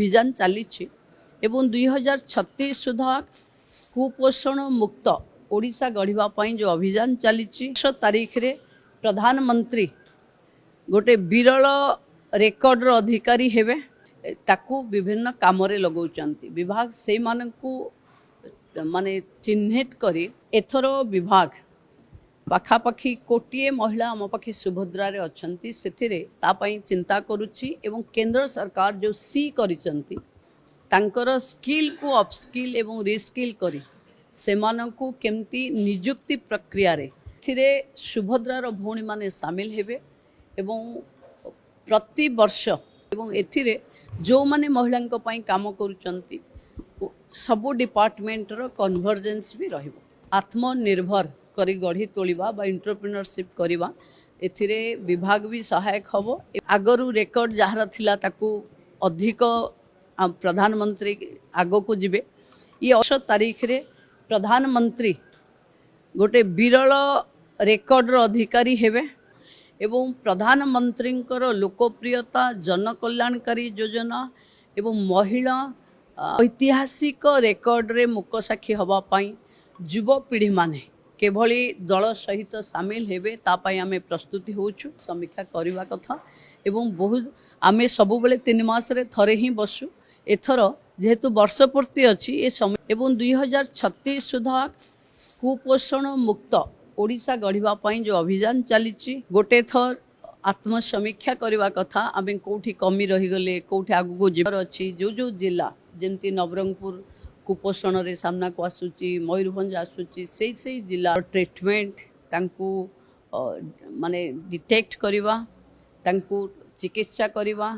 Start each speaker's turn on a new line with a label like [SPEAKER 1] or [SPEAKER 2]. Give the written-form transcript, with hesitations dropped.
[SPEAKER 1] अभियान चली 2036 सुधा कुपोषण मुक्त ओडिशा गढ़ापी जो अभियान चली 6 तारीख रे प्रधानमंत्री गोटे विरल रेकर्ड अधिकारी हेबे ताकू विभिन्न काम लगौचंती विभाग से मानकू माने चिन्हित करी एथर विभाग पाखापाखी कोटिए महिला आम पाखे सुभद्रा रे अछंती सेथिरे तापाई चिंता करुछि एवं केंद्र सरकार जो सी करिसंती तांकर स्किल को अपस्किल एवं रिस्किल करी सेमानंकु केमती नियुक्ति प्रक्रिया रे थिरे सुभद्रार भौणी माने शामिल हेबे एवं प्रति वर्ष एवं एथिरे जो माने महिलांक पई काम करूचंती सबु डिपार्टमेंट रो कन्वर्जेंस भी रहिबो आत्मनिर्भर करी गढ़ी तोलिबा बा एंटरप्रेन्योरशिप करिबा एथिरे विभाग भी सहायक हबो आगरु रेकर्ड जहार थिला ताकू अधिक प्रधानमंत्री आगो को जिबे ये 8 तारीख रे प्रधानमंत्री गोटे विरल रेकर्ड अधिकारी हेबे एवं प्रधानमंत्री लोकप्रियता जनकल्याणकारी योजना एवं महिला ऐतिहासिक रेकर्ड रे मुक साक्षी हवा पाई युवपीढ़ी माने केभली दल सहित सामिल हेबे तापाई आमे प्रस्तुति होउछु समीक्षा करिवा कथा एवं बहुत आमे सबु बेले 3 मास रे थरे ही बसु एथर जेहेतु वर्षपूर्ति अछि ए समय एवं 2036 सुधा कुपोषण मुक्त ओडिशा गढ़ापी जो अभियान चली गोटे थर आत्मसमीक्षा करवा कथा आम कौटी कमी रहीगले कौटी आगू जीवार अच्छी जो जो जिला जमती नवरंगपुर कुपोषण रे सामना को आसूची मयूरभंज आसूची से जिला ट्रीटमेंट तांकू माने डिटेक्ट करवा तांकू चिकित्सा करवा